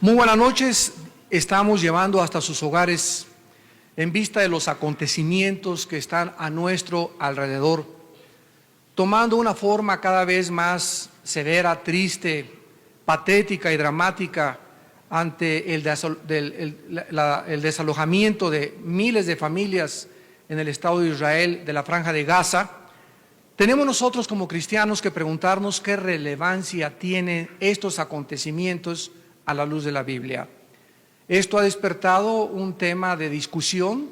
Muy buenas noches. Estamos llevando hasta sus hogares en vista de los acontecimientos que están a nuestro alrededor, tomando una forma cada vez más severa, triste, patética y dramática ante el desalojamiento de miles de familias en el Estado de Israel, de la Franja de Gaza. Tenemos nosotros como cristianos que preguntarnos qué relevancia tienen estos acontecimientos a la luz de la Biblia. Esto ha despertado un tema de discusión,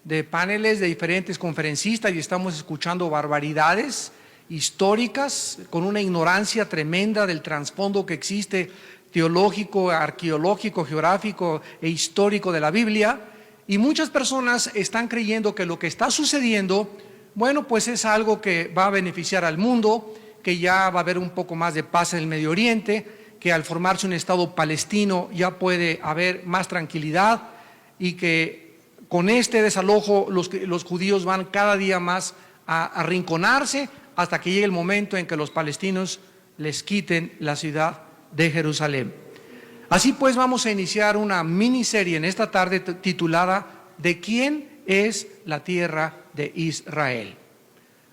de paneles de diferentes conferencistas, y estamos escuchando barbaridades históricas con una ignorancia tremenda del trasfondo que existe teológico, arqueológico, geográfico e histórico de la Biblia, y muchas personas están creyendo que lo que está sucediendo, bueno, pues es algo que va a beneficiar al mundo, que ya va a haber un poco más de paz en el Medio Oriente, que al formarse un Estado palestino ya puede haber más tranquilidad, y que con este desalojo los judíos van cada día más a arrinconarse hasta que llegue el momento en que los palestinos les quiten la ciudad de Jerusalén. Así pues, vamos a iniciar una miniserie en esta tarde titulada ¿De quién es la tierra de Israel?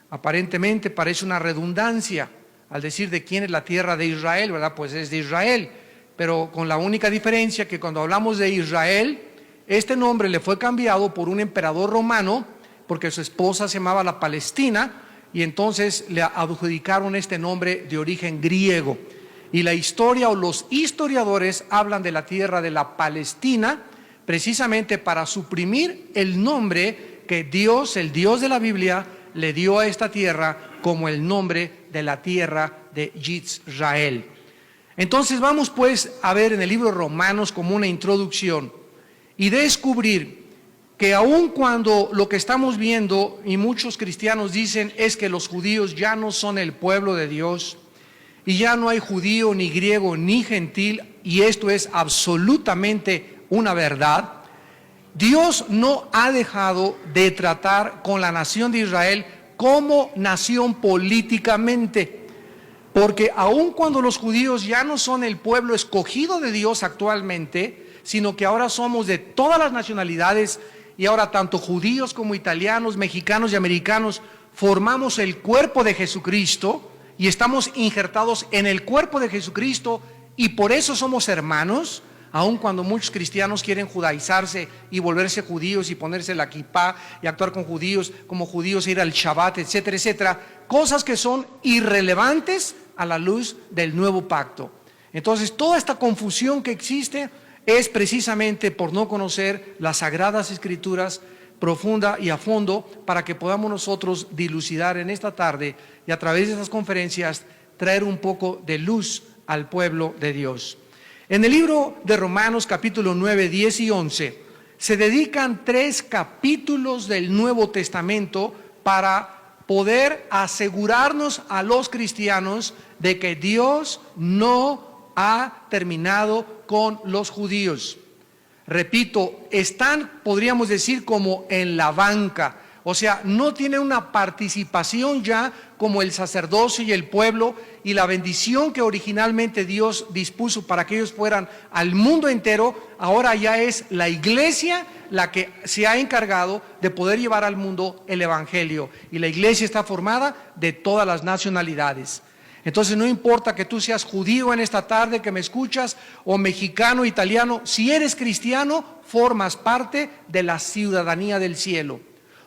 Aparentemente parece una redundancia al decir de quién es la tierra de Israel, ¿verdad? Pues es de Israel, pero con la única diferencia que cuando hablamos de Israel, este nombre le fue cambiado por un emperador romano, porque su esposa se llamaba la Palestina, y entonces le adjudicaron este nombre de origen griego. Y la historia o los historiadores hablan de la tierra de la Palestina, precisamente para suprimir el nombre que Dios, el Dios de la Biblia, le dio a esta tierra como el nombre de la tierra de Israel. Entonces vamos pues a ver en el libro de Romanos como una introducción y descubrir que aun cuando lo que estamos viendo y muchos cristianos dicen es que los judíos ya no son el pueblo de Dios y ya no hay judío ni griego ni gentil, y esto es absolutamente una verdad, Dios no ha dejado de tratar con la nación de Israel como nación políticamente, porque aun cuando los judíos ya no son el pueblo escogido de Dios actualmente, sino que ahora somos de todas las nacionalidades, y ahora tanto judíos como italianos, mexicanos y americanos formamos el cuerpo de Jesucristo y estamos injertados en el cuerpo de Jesucristo, y por eso somos hermanos. Aun cuando muchos cristianos quieren judaizarse y volverse judíos y ponerse la kipá y actuar con judíos, como judíos, ir al Shabbat, etcétera, etcétera, cosas que son irrelevantes a la luz del nuevo pacto. Entonces, toda esta confusión que existe es precisamente por no conocer las Sagradas Escrituras profunda y a fondo, para que podamos nosotros dilucidar en esta tarde y a través de estas conferencias traer un poco de luz al pueblo de Dios. En el libro de Romanos capítulo 9, 10 y 11 se dedican 3 capítulos del Nuevo Testamento para poder asegurarnos a los cristianos de que Dios no ha terminado con los judíos. Repito, están, podríamos decir, como en la banca. O sea, no tienen una participación ya como el sacerdocio y el pueblo y la bendición que originalmente Dios dispuso para que ellos fueran al mundo entero. Ahora ya es la iglesia la que se ha encargado de poder llevar al mundo el evangelio, y la iglesia está formada de todas las nacionalidades. Entonces no importa que tú seas judío en esta tarde que me escuchas, o mexicano, italiano, si eres cristiano, formas parte de la ciudadanía del cielo.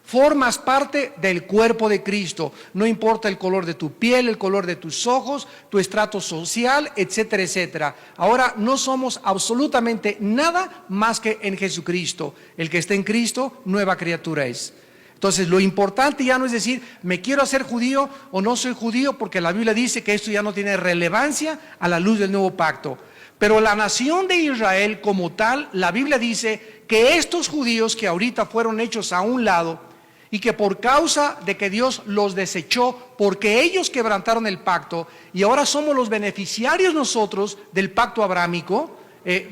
Formas parte del cuerpo de Cristo, no importa el color de tu piel, el color de tus ojos, tu estrato social, etcétera, etcétera. Ahora no somos absolutamente nada más que en Jesucristo. El que está en Cristo, nueva criatura es. Entonces lo importante ya no es decir, me quiero hacer judío o no soy judío, porque la Biblia dice que esto ya no tiene relevancia a la luz del nuevo pacto. Pero la nación de Israel como tal, la Biblia dice que estos judíos que ahorita fueron hechos a un lado, y que por causa de que Dios los desechó, porque ellos quebrantaron el pacto, y ahora somos los beneficiarios nosotros del pacto abrámico,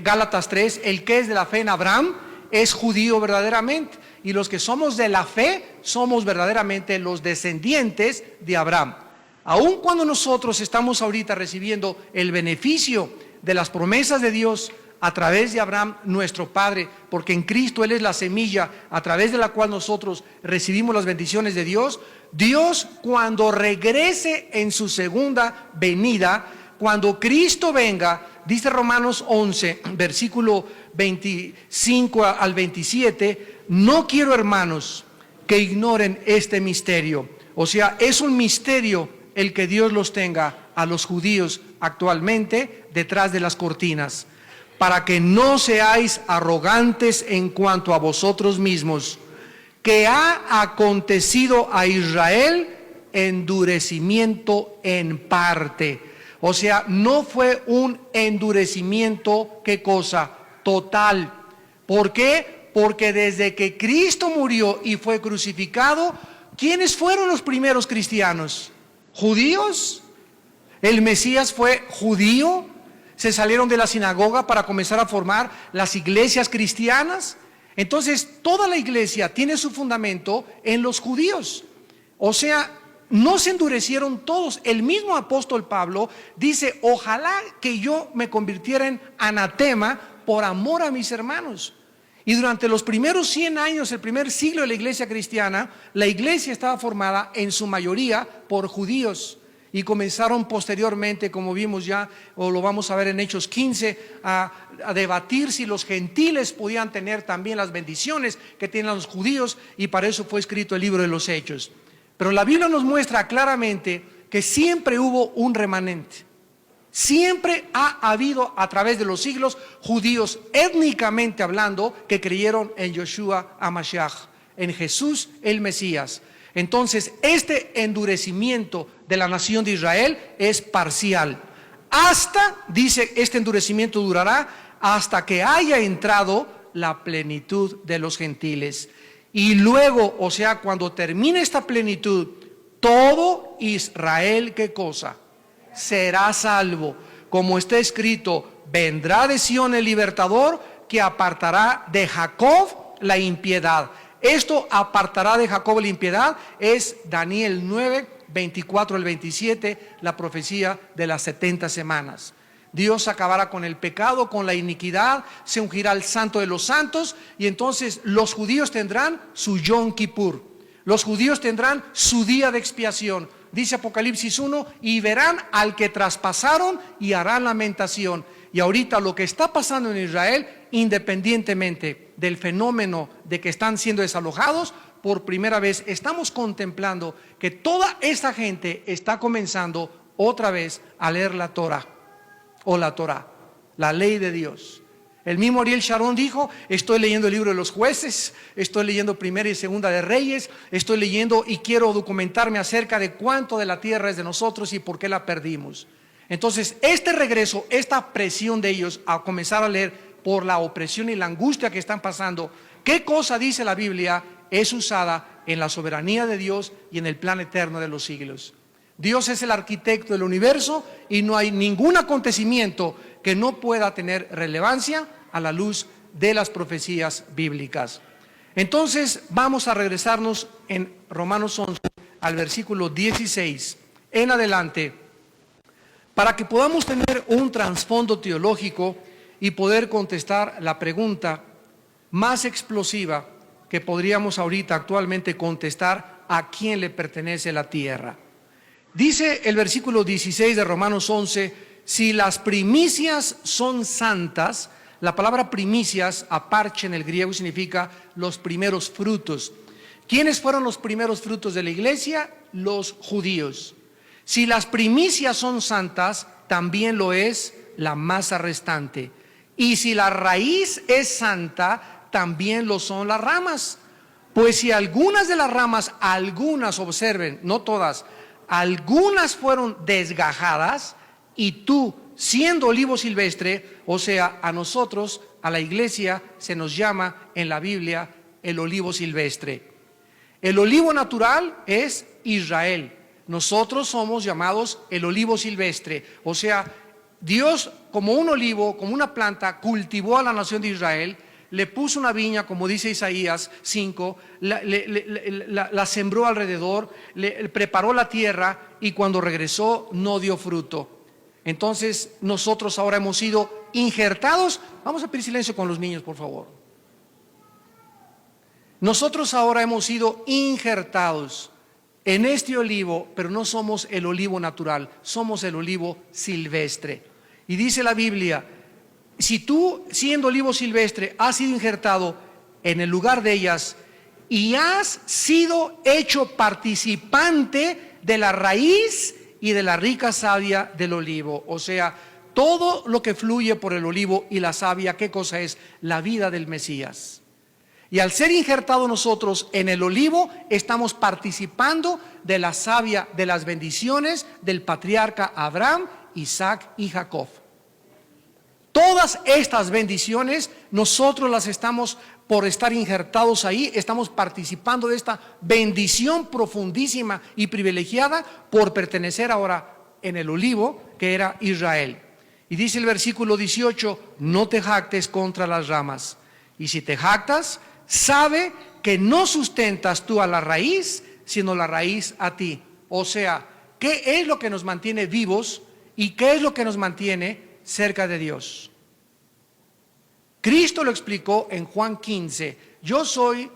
Gálatas 3, el que es de la fe en Abraham es judío verdaderamente, y los que somos de la fe somos verdaderamente los descendientes de Abraham. Aun cuando nosotros estamos ahorita recibiendo el beneficio de las promesas de Dios a través de Abraham, nuestro padre, porque en Cristo Él es la semilla a través de la cual nosotros recibimos las bendiciones de Dios. Dios, cuando regrese en su segunda venida, cuando Cristo venga, dice Romanos 11, versículo 25 al 27, no quiero, hermanos, que ignoren este misterio. O sea, es un misterio el que Dios los tenga a los judíos actualmente detrás de las cortinas, para que no seáis arrogantes en cuanto a vosotros mismos, que ha acontecido a Israel endurecimiento en parte. O sea, no fue un endurecimiento, ¿qué cosa? Total. ¿Por qué? Porque desde que Cristo murió y fue crucificado, ¿quiénes fueron los primeros cristianos? ¿Judíos? El Mesías fue judío. Se salieron de la sinagoga para comenzar a formar las iglesias cristianas. Entonces, toda la iglesia tiene su fundamento en los judíos. O sea, no se endurecieron todos. El mismo apóstol Pablo dice: ojalá que yo me convirtiera en anatema por amor a mis hermanos. Y durante los primeros 100 años, el primer siglo de la iglesia cristiana, la iglesia estaba formada en su mayoría por judíos. Y comenzaron posteriormente, como vimos ya, o lo vamos a ver en Hechos 15, a debatir si los gentiles podían tener también las bendiciones que tienen los judíos, y para eso fue escrito el libro de los Hechos. Pero la Biblia nos muestra claramente que siempre hubo un remanente. Siempre ha habido a través de los siglos judíos étnicamente hablando que creyeron en Yeshua HaMashiach, en Jesús el Mesías. Entonces, este endurecimiento de la nación de Israel es parcial. Dice, este endurecimiento durará hasta que haya entrado la plenitud de los gentiles. Y luego, o sea, cuando termine esta plenitud, todo Israel, ¿qué cosa? Será salvo. Como está escrito: vendrá de Sión el libertador, que apartará de Jacob la impiedad. Esto apartará de Jacob la impiedad es Daniel 9, 24 al 27, la profecía de las 70 semanas. Dios acabará con el pecado, con la iniquidad, se ungirá el santo de los santos, y entonces los judíos tendrán su Yom Kippur. Los judíos tendrán su día de expiación. Dice Apocalipsis 1, y verán al que traspasaron y harán lamentación. Y ahorita lo que está pasando en Israel, independientemente del fenómeno de que están siendo desalojados, por primera vez estamos contemplando que toda esta gente está comenzando otra vez a leer la Torah, o la Torah, la ley de Dios. El mismo Ariel Sharon dijo: estoy leyendo el libro de los jueces, estoy leyendo Primera y Segunda de Reyes, estoy leyendo y quiero documentarme acerca de cuánto de la tierra es de nosotros y por qué la perdimos. Entonces, este regreso, esta presión de ellos a comenzar a leer por la opresión y la angustia que están pasando, ¿qué cosa dice la Biblia? Es usada en la soberanía de Dios y en el plan eterno de los siglos. Dios es el arquitecto del universo y no hay ningún acontecimiento que no pueda tener relevancia a la luz de las profecías bíblicas. Entonces, vamos a regresarnos en Romanos 11 al versículo 16 en adelante, para que podamos tener un trasfondo teológico y poder contestar la pregunta más explosiva que podríamos ahorita actualmente contestar: ¿a quién le pertenece la tierra? Dice el versículo 16 de Romanos 11: si las primicias son santas. La palabra primicias, aparche en el griego, significa los primeros frutos. ¿Quiénes fueron los primeros frutos de la iglesia? Los judíos. Si las primicias son santas, también lo es la masa restante. Y si la raíz es santa, también lo son las ramas. Pues si algunas de las ramas, observen, no todas, algunas fueron desgajadas, y tú, siendo olivo silvestre, o sea, a nosotros, a la iglesia, se nos llama en la Biblia el olivo silvestre. El olivo natural es Israel. Nosotros somos llamados el olivo silvestre. O sea, Dios, como un olivo, como una planta, cultivó a la nación de Israel, le puso una viña, como dice Isaías 5, la sembró alrededor, le preparó la tierra, y cuando regresó no dio fruto. Entonces nosotros ahora hemos sido injertados. Vamos a pedir silencio con los niños, por favor. Nosotros ahora hemos sido injertados en este olivo, pero no somos el olivo natural, somos el olivo silvestre. Y dice la Biblia, si tú, siendo olivo silvestre, has sido injertado en el lugar de ellas y has sido hecho participante de la raíz y de la rica savia del olivo. O sea, todo lo que fluye por el olivo y la savia, ¿qué cosa es? La vida del Mesías. Y al ser injertados nosotros en el olivo, estamos participando de la savia, de las bendiciones del patriarca Abraham, Isaac y Jacob. Todas estas bendiciones, nosotros las estamos, por estar injertados ahí, estamos participando de esta bendición profundísima y privilegiada por pertenecer ahora en el olivo, que era Israel. Y dice el versículo 18, no te jactes contra las ramas. Y si te jactas, sabe que no sustentas tú a la raíz, sino la raíz a ti. O sea, ¿qué es lo que nos mantiene vivos y qué es lo que nos mantiene cerca de Dios? Cristo lo explicó en Juan 15. Yo soy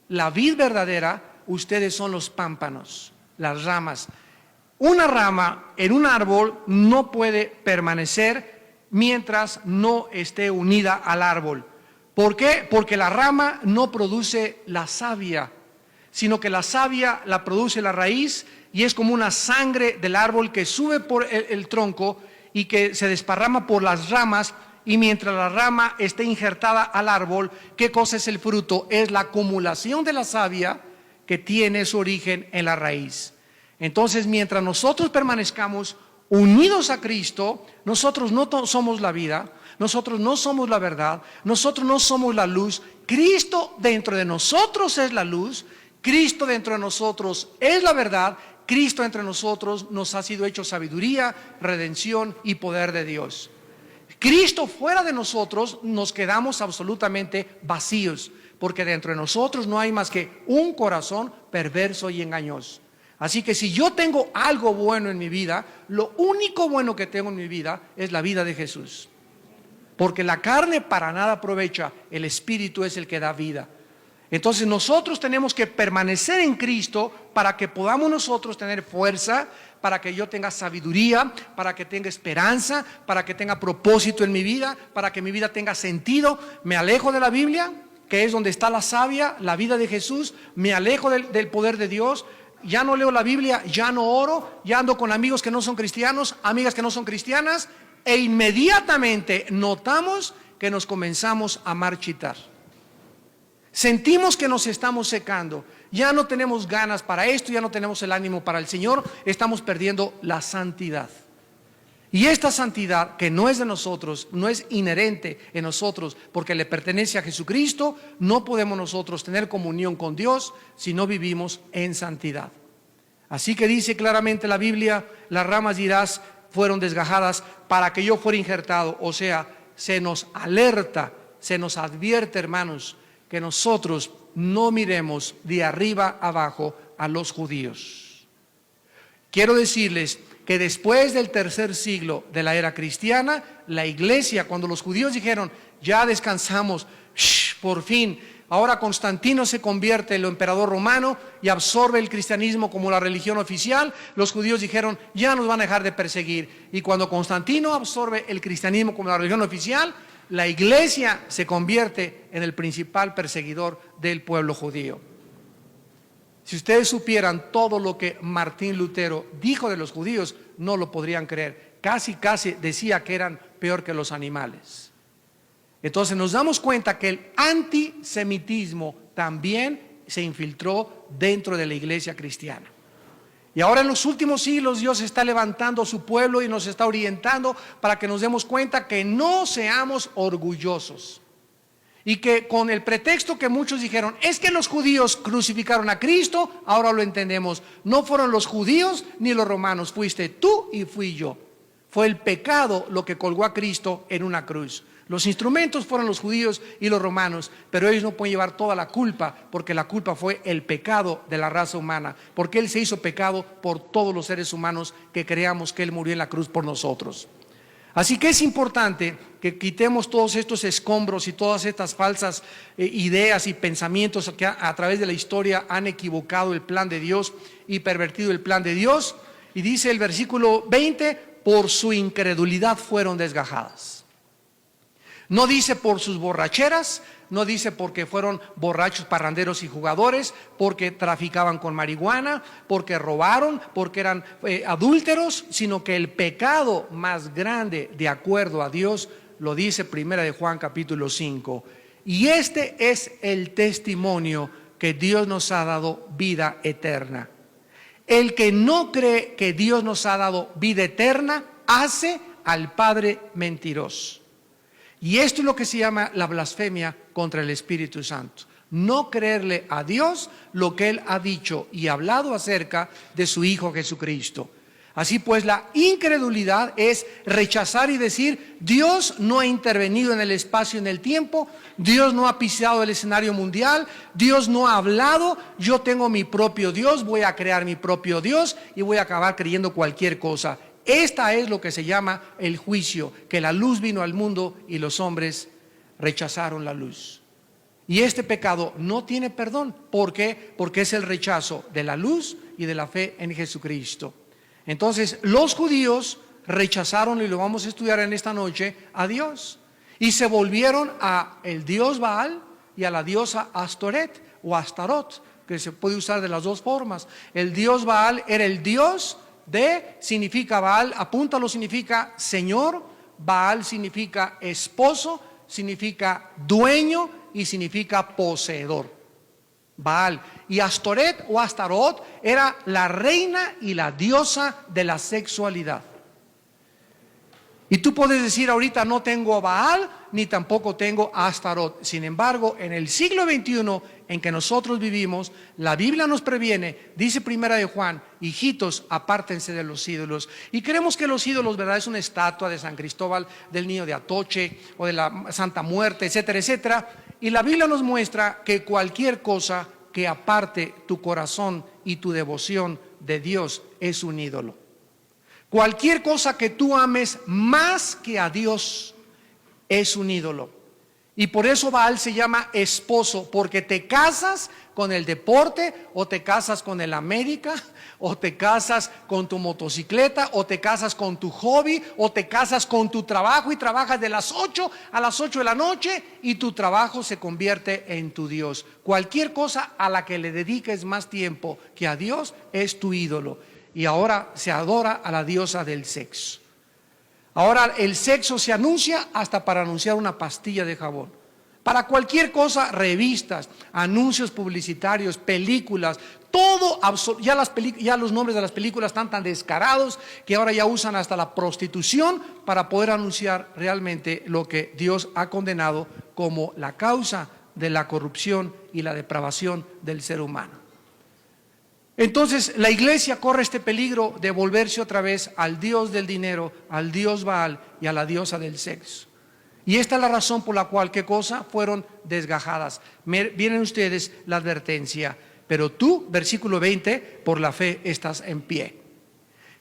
la vid verdadera, ustedes son los pámpanos, las ramas. Una rama en un árbol no puede permanecer mientras no esté unida al árbol. ¿Por qué? Porque la rama no produce la savia, sino que la savia la produce la raíz y es como una sangre del árbol que sube por el tronco y que se desparrama por las ramas, y mientras la rama esté injertada al árbol, ¿qué cosa es el fruto? Es la acumulación de la savia que tiene su origen en la raíz. Entonces, mientras nosotros permanezcamos unidos a Cristo, nosotros no somos la vida, nosotros no somos la verdad, nosotros no somos la luz. Cristo dentro de nosotros es la luz, Cristo dentro de nosotros es la verdad, Cristo entre nosotros nos ha sido hecho sabiduría, redención y poder de Dios. Cristo fuera de nosotros nos quedamos absolutamente vacíos, porque dentro de nosotros no hay más que un corazón perverso y engañoso. Así que si yo tengo algo bueno en mi vida, lo único bueno que tengo en mi vida es la vida de Jesús. Porque la carne para nada aprovecha, el Espíritu es el que da vida. Entonces nosotros tenemos que permanecer en Cristo para que podamos nosotros tener fuerza, para que yo tenga sabiduría, para que tenga esperanza, para que tenga propósito en mi vida, para que mi vida tenga sentido. Me alejo de la Biblia, que es donde está la savia, la vida de Jesús. Me alejo del poder de Dios. Ya no leo la Biblia, ya no oro, ya ando con amigos que no son cristianos, amigas que no son cristianas, e inmediatamente notamos que nos comenzamos a marchitar. Sentimos que nos estamos secando, ya no tenemos ganas para esto, ya no tenemos el ánimo para el Señor, estamos perdiendo la santidad. Y esta santidad que no es de nosotros, no es inherente en nosotros, porque le pertenece a Jesucristo, no podemos nosotros tener comunión con Dios si no vivimos en santidad. Así que dice claramente la Biblia, las ramas de Irás fueron desgajadas para que yo fuera injertado. O sea, se nos alerta, se nos advierte, hermanos, que nosotros no miremos de arriba abajo a los judíos. Quiero decirles que después del tercer siglo de la era cristiana, la iglesia, cuando los judíos dijeron, ya descansamos, por fin, ahora Constantino se convierte en el emperador romano y absorbe el cristianismo como la religión oficial, los judíos dijeron, ya nos van a dejar de perseguir. Y cuando Constantino absorbe el cristianismo como la religión oficial, la iglesia se convierte en el principal perseguidor del pueblo judío. Si ustedes supieran todo lo que Martín Lutero dijo de los judíos, no lo podrían creer. Casi decía que eran peor que los animales. Entonces nos damos cuenta que el antisemitismo también se infiltró dentro de la iglesia cristiana. Y ahora en los últimos siglos Dios está levantando a su pueblo y nos está orientando para que nos demos cuenta que no seamos orgullosos. Y que con el pretexto que muchos dijeron, es que los judíos crucificaron a Cristo, ahora lo entendemos. No fueron los judíos ni los romanos, fuiste tú y fui yo. Fue el pecado lo que colgó a Cristo en una cruz. Los instrumentos fueron los judíos y los romanos, pero ellos no pueden llevar toda la culpa, porque la culpa fue el pecado de la raza humana, porque Él se hizo pecado por todos los seres humanos que creamos que Él murió en la cruz por nosotros. Así que es importante que quitemos todos estos escombros y todas estas falsas ideas y pensamientos que a través de la historia han equivocado el plan de Dios y pervertido el plan de Dios. Y dice el versículo 20, por su incredulidad fueron desgajadas. No dice por sus borracheras, no dice porque fueron borrachos, parranderos y jugadores, porque traficaban con marihuana, porque robaron, porque eran adúlteros, sino que el pecado más grande de acuerdo a Dios lo dice Primera de Juan capítulo 5. Y este es el testimonio que Dios nos ha dado vida eterna. El que no cree que Dios nos ha dado vida eterna hace al Padre mentiroso. Y esto es lo que se llama la blasfemia contra el Espíritu Santo. No creerle a Dios lo que Él ha dicho y hablado acerca de su Hijo Jesucristo. Así pues, la incredulidad es rechazar y decir: Dios no ha intervenido en el espacio y en el tiempo, Dios no ha pisado el escenario mundial, Dios no ha hablado, yo tengo mi propio Dios, voy a crear mi propio Dios y voy a acabar creyendo cualquier cosa. Esta es lo que se llama el juicio, que la luz vino al mundo y los hombres rechazaron la luz. Y este pecado no tiene perdón. ¿Por qué? Porque es el rechazo de la luz y de la fe en Jesucristo. Entonces, los judíos rechazaron, y lo vamos a estudiar en esta noche, a Dios. Y se volvieron a el dios Baal y a la diosa Astoret o Astarot, que se puede usar de las dos formas. El dios Baal era el dios significa Baal, apúntalo, significa Señor. Baal significa esposo, significa dueño y significa poseedor. Baal. Y Astoret o Astarot era la reina y la diosa de la sexualidad. Y tú puedes decir ahorita: no tengo a Baal ni tampoco tengo a Astarot. Sin embargo, en el siglo XXI en que nosotros vivimos, la Biblia nos previene, dice Primera de Juan: hijitos, apártense de los ídolos. Y creemos que los ídolos, ¿verdad?, es una estatua de San Cristóbal, del Niño de Atoche o de la Santa Muerte, etcétera, etcétera. Y la Biblia nos muestra que cualquier cosa que aparte tu corazón y tu devoción de Dios es un ídolo. Cualquier cosa que tú ames más que a Dios es un ídolo. Y por eso Baal se llama esposo, porque te casas con el deporte, o te casas con el América, o te casas con tu motocicleta, o te casas con tu hobby, o te casas con tu trabajo y trabajas de las 8 a las 8 de la noche y tu trabajo se convierte en tu Dios. Cualquier cosa a la que le dediques más tiempo que a Dios es tu ídolo. Y ahora se adora a la diosa del sexo. Ahora el sexo se anuncia hasta para anunciar una pastilla de jabón. Para cualquier cosa, revistas, anuncios publicitarios, películas, todo, ya los nombres de las películas están tan descarados que ahora ya usan hasta la prostitución para poder anunciar realmente lo que Dios ha condenado como la causa de la corrupción y la depravación del ser humano. Entonces la iglesia corre este peligro de volverse otra vez al dios del dinero, al dios Baal y a la diosa del sexo. Y esta es la razón por la cual, ¿qué cosa? Fueron desgajadas. Vienen ustedes la advertencia: pero tú, versículo 20, por la fe estás en pie.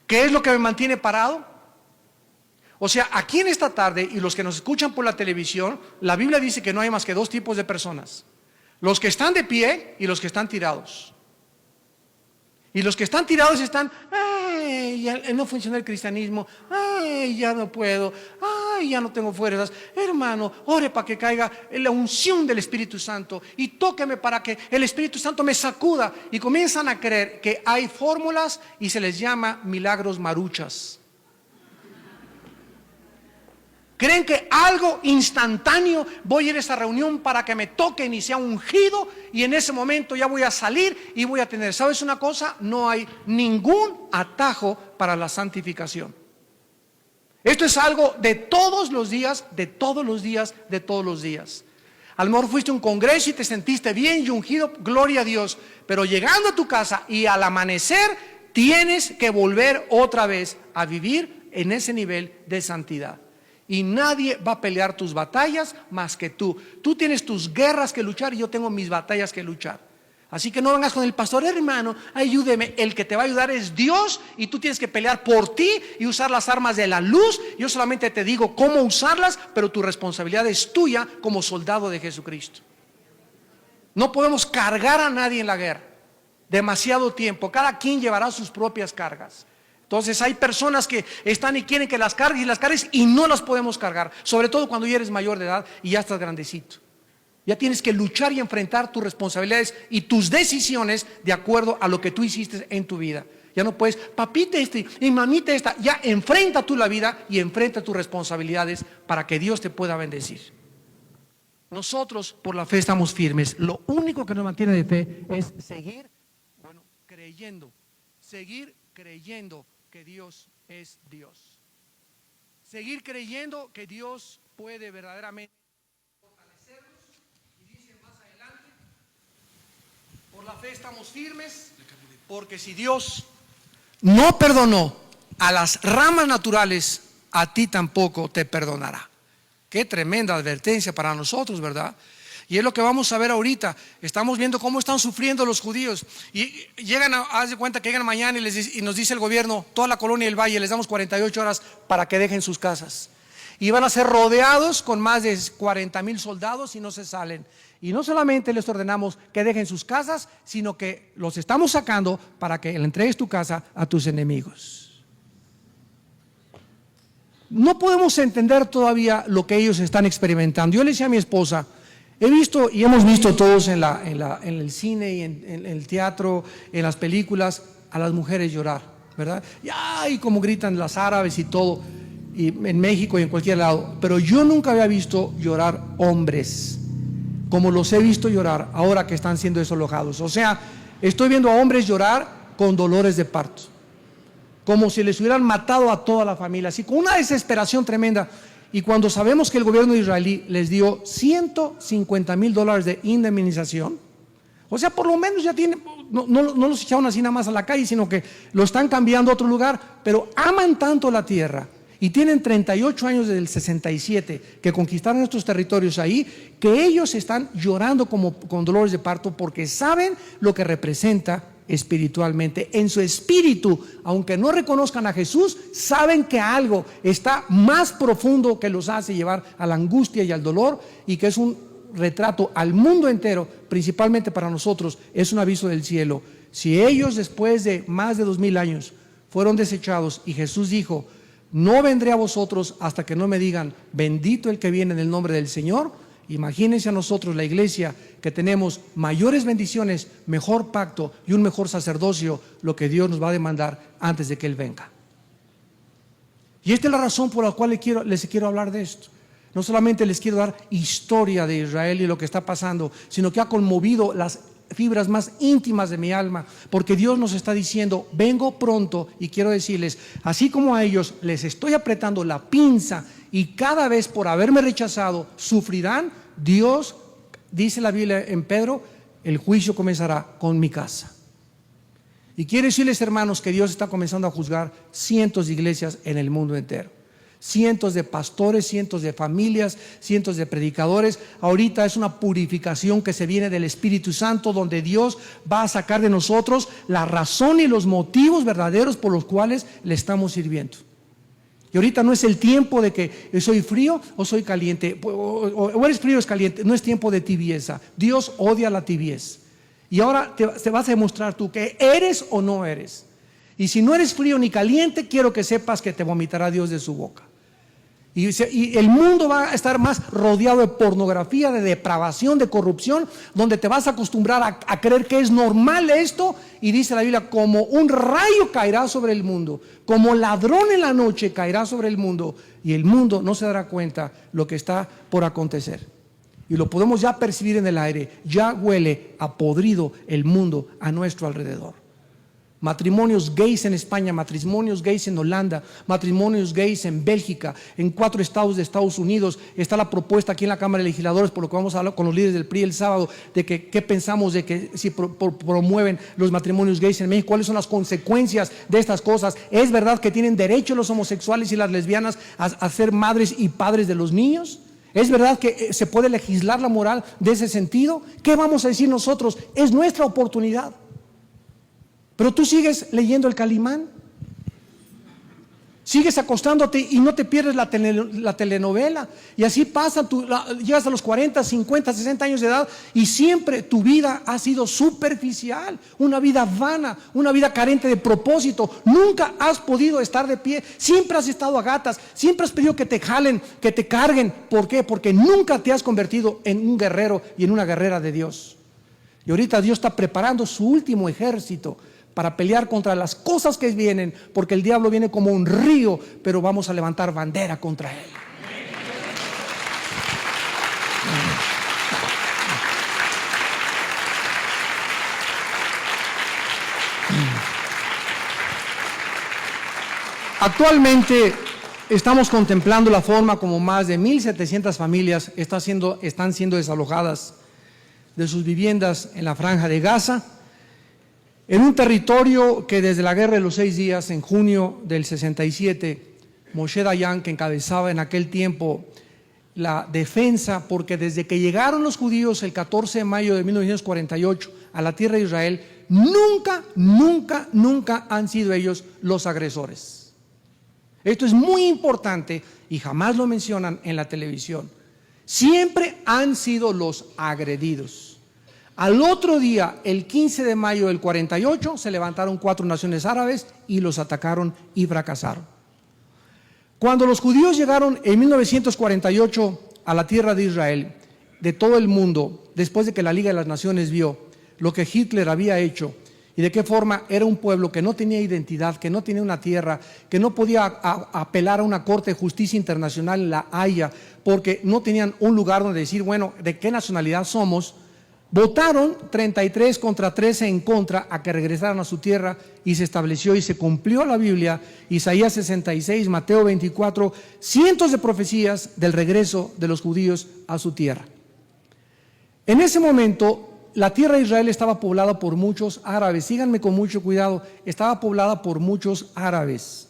¿Qué es lo que me mantiene parado? O sea, aquí en esta tarde, y los que nos escuchan por la televisión, la Biblia dice que no hay más que dos tipos de personas: los que están de pie y los que están tirados. Y los que están tirados están: ay, ya no funciona el cristianismo, ay, ya no puedo, ay, ya no tengo fuerzas. Hermano, ore para que caiga la unción del Espíritu Santo y tóqueme para que el Espíritu Santo me sacuda. Y comienzan a creer que hay fórmulas y se les llama milagros maruchas. Creen que algo instantáneo, voy a ir a esa reunión para que me toquen y sea ungido, y en ese momento ya voy a salir y voy a tener. ¿Sabes una cosa? No hay ningún atajo para la santificación. Esto es algo de todos los días, de todos los días, de todos los días. A lo mejor fuiste a un congreso y te sentiste bien y ungido, gloria a Dios, pero llegando a tu casa y al amanecer tienes que volver otra vez a vivir en ese nivel de santidad. Y nadie va a pelear tus batallas más que tú. Tú tienes tus guerras que luchar y yo tengo mis batallas que luchar. Así que no vengas con el pastor, hermano, ayúdeme. El que te va a ayudar es Dios y tú tienes que pelear por ti y usar las armas de la luz. Yo solamente te digo cómo usarlas, pero tu responsabilidad es tuya como soldado de Jesucristo. No podemos cargar a nadie en la guerra. Demasiado tiempo. Cada quien llevará sus propias cargas. Entonces hay personas que están y quieren que las cargues y no las podemos cargar. Sobre todo cuando ya eres mayor de edad y ya estás grandecito. Ya tienes que luchar y enfrentar tus responsabilidades y tus decisiones de acuerdo a lo que tú hiciste en tu vida. Ya no puedes, papita y mamita esta. Ya enfrenta tú la vida y enfrenta tus responsabilidades para que Dios te pueda bendecir. Nosotros por la fe estamos firmes. Lo único que nos mantiene de fe es seguir, seguir creyendo que Dios es Dios. Seguir creyendo que Dios puede verdaderamente fortalecernos. Y dice más adelante, por la fe estamos firmes, porque si Dios no perdonó a las ramas naturales, a ti tampoco te perdonará. Qué tremenda advertencia para nosotros, ¿verdad? Y es lo que vamos a ver ahorita. Estamos viendo cómo están sufriendo los judíos. Y llegan, haz de cuenta que llegan mañana y nos dice el gobierno, toda la colonia del Valle, les damos 48 horas para que dejen sus casas. Y van a ser rodeados con más de 40,000 soldados y no se salen. Y no solamente les ordenamos que dejen sus casas, sino que los estamos sacando para que le entregues tu casa a tus enemigos. No podemos entender todavía lo que ellos están experimentando. Yo le decía a mi esposa, he visto y hemos visto todos en el cine y en el teatro, en las películas, a las mujeres llorar, ¿verdad? Y como gritan las árabes y todo, y en México y en cualquier lado. Pero yo nunca había visto llorar hombres como los he visto llorar ahora que están siendo desalojados. O sea, estoy viendo a hombres llorar con dolores de parto, como si les hubieran matado a toda la familia, así con una desesperación tremenda. Y cuando sabemos que el gobierno israelí les dio $150,000 de indemnización, o sea, por lo menos ya tienen, no los echaron así nada más a la calle, sino que lo están cambiando a otro lugar, pero aman tanto la tierra y tienen 38 años desde el 67 que conquistaron estos territorios ahí, que ellos están llorando con dolores de parto porque saben lo que representa espiritualmente. En su espíritu, aunque no reconozcan a Jesús, saben que algo está más profundo que los hace llevar a la angustia y al dolor, y que es un retrato al mundo entero, principalmente para nosotros, es un aviso del cielo. Si ellos después de más de 2000 años fueron desechados y Jesús dijo, no vendré a vosotros hasta que no me digan, bendito el que viene en el nombre del Señor, imagínense a nosotros, la iglesia, que tenemos mayores bendiciones, mejor pacto y un mejor sacerdocio, lo que Dios nos va a demandar antes de que Él venga. Y esta es la razón por la cual les quiero hablar de esto. No solamente les quiero dar historia de Israel y lo que está pasando, sino que ha conmovido las fibras más íntimas de mi alma, porque Dios nos está diciendo, vengo pronto, y quiero decirles, así como a ellos les estoy apretando la pinza y cada vez por haberme rechazado sufrirán, Dios, dice la Biblia en Pedro, el juicio comenzará con mi casa. Y quiero decirles, hermanos, que Dios está comenzando a juzgar cientos de iglesias en el mundo entero. Cientos de pastores, cientos de familias, cientos de predicadores. Ahorita es una purificación que se viene del Espíritu Santo, donde Dios va a sacar de nosotros la razón y los motivos verdaderos por los cuales le estamos sirviendo. Y ahorita no es el tiempo de que soy frío o soy caliente, o eres frío o eres caliente. No es tiempo de tibieza. Dios odia la tibieza. Y ahora te vas a demostrar tú que eres o no eres. Y si no eres frío ni caliente, quiero que sepas que te vomitará Dios de su boca. Y el mundo va a estar más rodeado de pornografía, de depravación, de corrupción, donde te vas a acostumbrar a creer que es normal esto. Y dice la Biblia, como un rayo caerá sobre el mundo, como ladrón en la noche caerá sobre el mundo, y el mundo no se dará cuenta lo que está por acontecer. Y lo podemos ya percibir en el aire, ya huele a podrido el mundo a nuestro alrededor. Matrimonios gays en España, matrimonios gays en Holanda, matrimonios gays en Bélgica, en 4 estados de Estados Unidos. Está la propuesta aquí en la Cámara de Legisladores, por lo que vamos a hablar con los líderes del PRI el sábado, de que qué pensamos de que si promueven los matrimonios gays en México, cuáles son las consecuencias de estas cosas. ¿Es verdad que tienen derecho los homosexuales y las lesbianas a ser madres y padres de los niños? ¿Es verdad que se puede legislar la moral de ese sentido? ¿Qué vamos a decir nosotros? Es nuestra oportunidad. Pero tú sigues leyendo el Calimán, sigues acostándote y no te pierdes la telenovela. Y así pasa, llegas a los 40, 50, 60 años de edad y siempre tu vida ha sido superficial, una vida vana, una vida carente de propósito. Nunca has podido estar de pie, siempre has estado a gatas, siempre has pedido que te jalen, que te carguen. ¿Por qué? Porque nunca te has convertido en un guerrero y en una guerrera de Dios. Y ahorita Dios está preparando su último ejército para pelear contra las cosas que vienen, porque el diablo viene como un río, pero vamos a levantar bandera contra él. Actualmente estamos contemplando la forma como más de 1,700 familias están siendo desalojadas de sus viviendas en la Franja de Gaza, en un territorio que desde la Guerra de los 6 días, en junio del 67, Moshe Dayan, que encabezaba en aquel tiempo la defensa, porque desde que llegaron los judíos el 14 de mayo de 1948 a la tierra de Israel, nunca han sido ellos los agresores. Esto es muy importante y jamás lo mencionan en la televisión. Siempre han sido los agredidos. Al otro día, el 15 de mayo del 48, se levantaron 4 naciones árabes y los atacaron y fracasaron. Cuando los judíos llegaron en 1948 a la tierra de Israel, de todo el mundo, después de que la Liga de las Naciones vio lo que Hitler había hecho y de qué forma era un pueblo que no tenía identidad, que no tenía una tierra, que no podía apelar a una corte de justicia internacional en La Haya, porque no tenían un lugar donde decir, bueno, ¿de qué nacionalidad somos? Votaron 33 contra 13 en contra a que regresaran a su tierra y se estableció y se cumplió la Biblia, Isaías 66, Mateo 24, cientos de profecías del regreso de los judíos a su tierra. En ese momento, la tierra de Israel estaba poblada por muchos árabes. Síganme con mucho cuidado, estaba poblada por muchos árabes.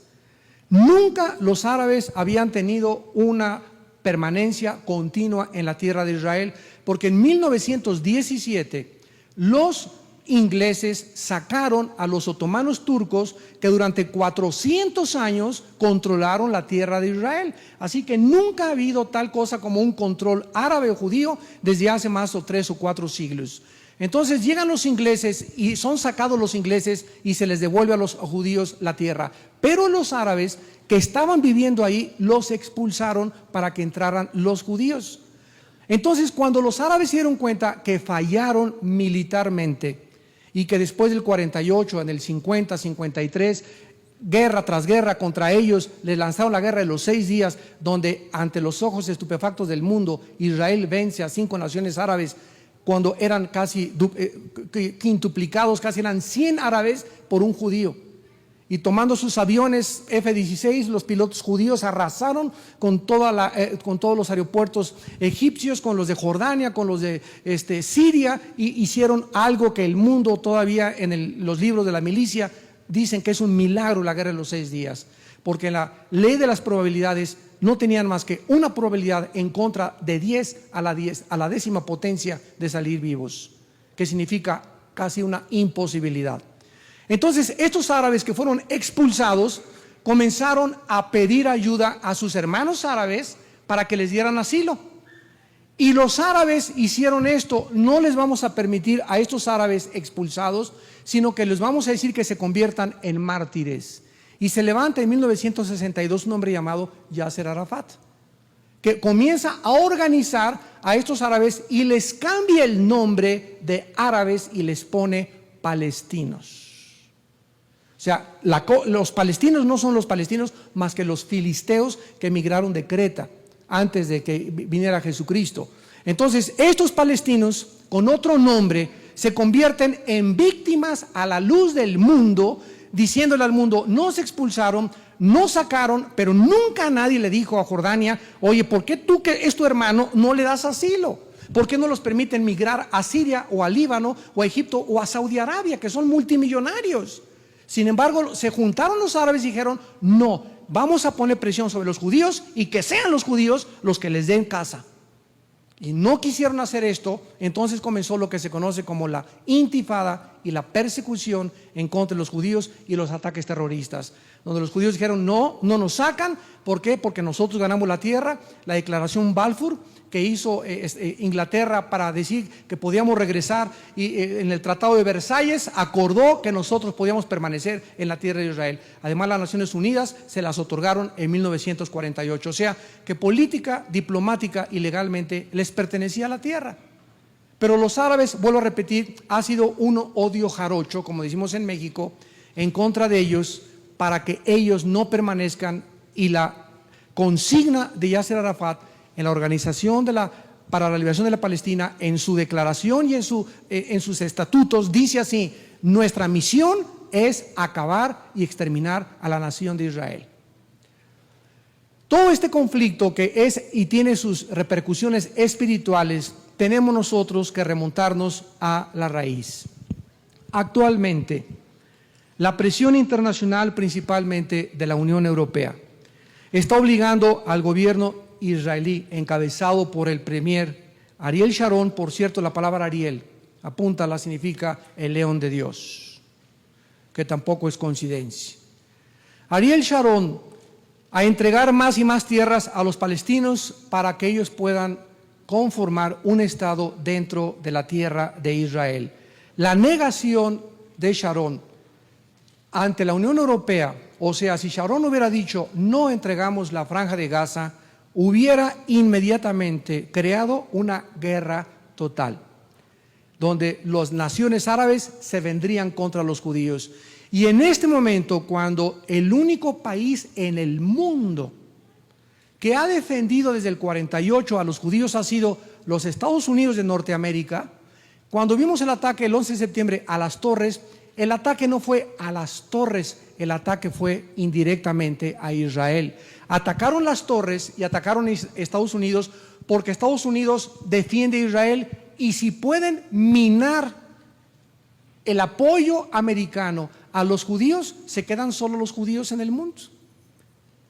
Nunca los árabes habían tenido una permanencia continua en la tierra de Israel, porque en 1917 los ingleses sacaron a los otomanos turcos que durante 400 años controlaron la tierra de Israel. Así que nunca ha habido tal cosa como un control árabe o judío desde hace más de 3 o 4 siglos. Entonces llegan los ingleses y son sacados los ingleses y se les devuelve a los judíos la tierra. Pero los árabes que estaban viviendo ahí los expulsaron para que entraran los judíos. Entonces, cuando los árabes se dieron cuenta que fallaron militarmente y que después del 48, en el 50, 53, guerra tras guerra contra ellos, les lanzaron la guerra de los 6 días, donde ante los ojos estupefactos del mundo, Israel vence a 5 naciones árabes, cuando eran casi quintuplicados, casi eran 100 árabes por un judío. Y tomando sus aviones F-16, los pilotos judíos arrasaron con todos los aeropuertos egipcios, con los de Jordania, con los de Siria, y hicieron algo que el mundo todavía en los libros de la milicia dicen que es un milagro, la guerra de los 6 días. Porque en la ley de las probabilidades no tenían más que una probabilidad en contra de 10 a la 10ª potencia de salir vivos, que significa casi una imposibilidad. Entonces, estos árabes que fueron expulsados comenzaron a pedir ayuda a sus hermanos árabes para que les dieran asilo. Y los árabes hicieron esto: no les vamos a permitir a estos árabes expulsados, sino que les vamos a decir que se conviertan en mártires. Y se levanta en 1962 un hombre llamado Yasser Arafat, que comienza a organizar a estos árabes y les cambia el nombre de árabes y les pone palestinos. O sea, los palestinos no son los palestinos más que los filisteos que emigraron de Creta antes de que viniera Jesucristo. Entonces, estos palestinos con otro nombre se convierten en víctimas a la luz del mundo, diciéndole al mundo: nos expulsaron, nos sacaron, pero nunca nadie le dijo a Jordania: oye, ¿por qué tú, que es tu hermano, no le das asilo? ¿Por qué no los permiten migrar a Siria o a Líbano o a Egipto o a Saudi Arabia, que son multimillonarios? Sin embargo, se juntaron los árabes y dijeron: no, vamos a poner presión sobre los judíos y que sean los judíos los que les den casa. y no quisieron hacer esto, entonces comenzó lo que se conoce como la intifada y la persecución en contra de los judíos y los ataques terroristas, donde los judíos dijeron no nos sacan. ¿Por qué? Porque nosotros ganamos la tierra. La declaración Balfour que hizo Inglaterra para decir que podíamos regresar, y en el Tratado de Versalles acordó que nosotros podíamos permanecer en la tierra de Israel. Además, las Naciones Unidas se las otorgaron en 1948, o sea que política, diplomática y legalmente les pertenecía a la tierra. Pero los árabes, vuelvo a repetir, ha sido un odio jarocho, como decimos en México, en contra de ellos, para que ellos no permanezcan, y la consigna de Yasser Arafat en la Organización para la Liberación de la Palestina, en su declaración y en sus estatutos, dice así: nuestra misión es acabar y exterminar a la nación de Israel. Todo este conflicto que es y tiene sus repercusiones espirituales, tenemos nosotros que remontarnos a la raíz. Actualmente, la presión internacional, principalmente de la Unión Europea, está obligando al gobierno israelí, encabezado por el premier Ariel Sharon. Por cierto, la palabra Ariel, apúntala, significa el león de Dios, que tampoco es coincidencia. Ariel Sharon a entregar más y más tierras a los palestinos para que ellos puedan conformar un estado dentro de la tierra de Israel. La negación de Sharon ante la Unión Europea, o sea, si Sharon hubiera dicho no entregamos la franja de Gaza, hubiera inmediatamente creado una guerra total, donde las naciones árabes se vendrían contra los judíos. Y en este momento, cuando el único país en el mundo que ha defendido desde el 48 a los judíos ha sido los Estados Unidos de Norteamérica, cuando vimos el ataque el 11 de septiembre a las torres, el ataque no fue a las torres, el ataque fue indirectamente a Israel. Atacaron las torres y atacaron a Estados Unidos porque Estados Unidos defiende a Israel, y si pueden minar el apoyo americano a los judíos, se quedan solo los judíos en el mundo.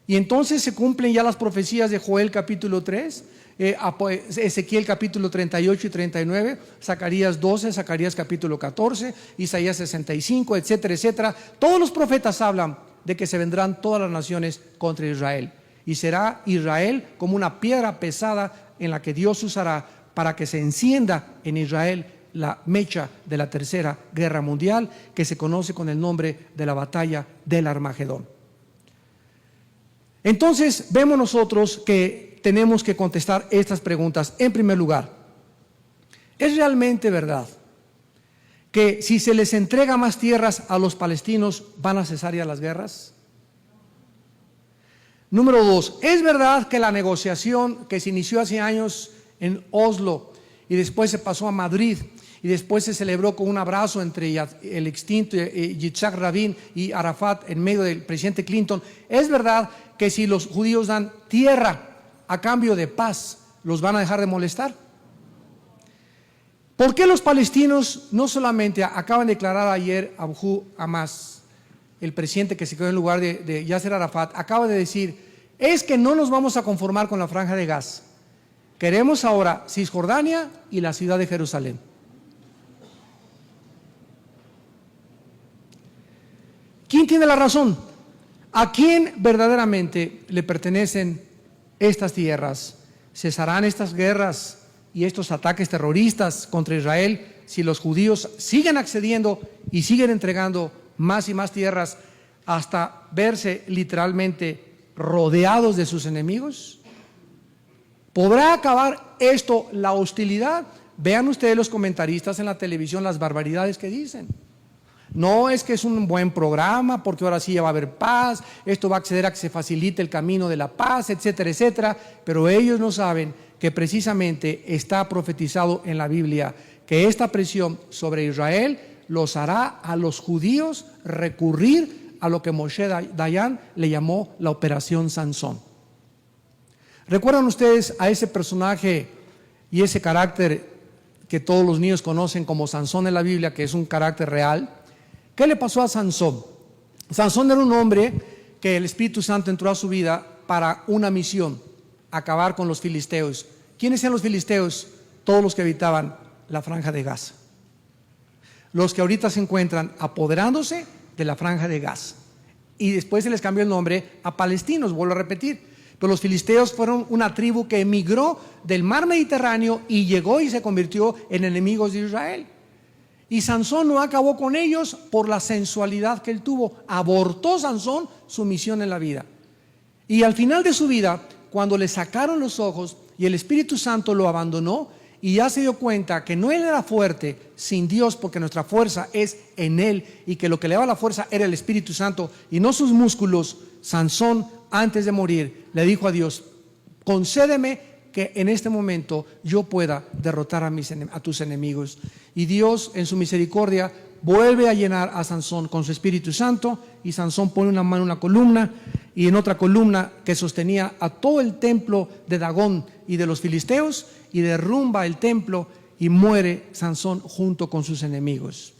Y entonces se cumplen ya las profecías de Joel capítulo 3, Ezequiel capítulo 38 y 39, Zacarías 12, Zacarías capítulo 14, Isaías 65, etcétera, etcétera. Todos los profetas hablan de que se vendrán todas las naciones contra Israel, y será Israel como una piedra pesada en la que Dios usará para que se encienda en Israel la mecha de la tercera guerra mundial, que se conoce con el nombre de la batalla del Armagedón. Entonces vemos nosotros que tenemos que contestar estas preguntas. En primer lugar, ¿es realmente verdad que si se les entrega más tierras a los palestinos van a cesar ya las guerras? Número dos, ¿es verdad que la negociación que se inició hace años en Oslo y después se pasó a Madrid y después se celebró con un abrazo entre el extinto Yitzhak Rabin y Arafat en medio del presidente Clinton, es verdad que si los judíos dan tierra a cambio de paz, los van a dejar de molestar? ¿Por qué los palestinos no solamente acaban de declarar ayer Abu Hamas, el presidente que se quedó en lugar de Yasser Arafat, acaba de decir, es que no nos vamos a conformar con la franja de Gaza, queremos ahora Cisjordania y la ciudad de Jerusalén? ¿Quién tiene la razón? ¿A quién verdaderamente le pertenecen estas tierras? ¿Cesarán estas guerras y estos ataques terroristas contra Israel si los judíos siguen accediendo y siguen entregando más y más tierras hasta verse literalmente rodeados de sus enemigos? ¿Podrá acabar esto la hostilidad? Vean ustedes los comentaristas en la televisión las barbaridades que dicen. No es que es un buen programa porque ahora sí ya va a haber paz, esto va a acceder a que se facilite el camino de la paz, etcétera, etcétera, pero ellos no saben que precisamente está profetizado en la Biblia que esta presión sobre Israel los hará a los judíos recurrir a lo que Moshe Dayan le llamó la operación Sansón. ¿Recuerdan ustedes a ese personaje y ese carácter que todos los niños conocen como Sansón en la Biblia, que es un carácter real? ¿Qué le pasó a Sansón? Sansón era un hombre que el Espíritu Santo entró a su vida para una misión, acabar con los filisteos. ¿Quiénes eran los filisteos? Todos los que habitaban la franja de Gaza. Los que ahorita se encuentran apoderándose de la franja de Gaza. Y después se les cambió el nombre a palestinos, vuelvo a repetir. Pero los filisteos fueron una tribu que emigró del mar Mediterráneo y llegó y se convirtió en enemigos de Israel. Y Sansón no acabó con ellos por la sensualidad que él tuvo. Abortó Sansón su misión en la vida. Y al final de su vida, cuando le sacaron los ojos y el Espíritu Santo lo abandonó, y ya se dio cuenta que no él era fuerte sin Dios, porque nuestra fuerza es en Él, y que lo que le daba la fuerza era el Espíritu Santo y no sus músculos. Sansón, antes de morir, le dijo a Dios: concédeme que en este momento yo pueda derrotar a tus enemigos. Y Dios, en su misericordia, vuelve a llenar a Sansón con su Espíritu Santo, y Sansón pone una mano en una columna y en otra columna que sostenía a todo el templo de Dagón y de los filisteos, y derrumba el templo y muere Sansón junto con sus enemigos.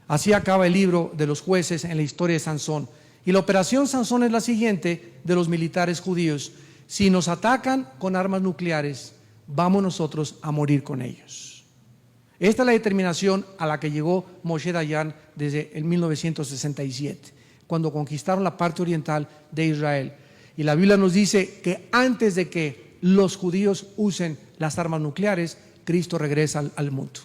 Así acaba el libro de los jueces en la historia de Sansón. Y la operación Sansón es la siguiente de los militares judíos: si nos atacan con armas nucleares, vamos nosotros a morir con ellos. Esta es la determinación a la que llegó Moshe Dayan desde el 1967, cuando conquistaron la parte oriental de Israel. Y la Biblia nos dice que antes de que los judíos usen las armas nucleares, Cristo regresa al mundo.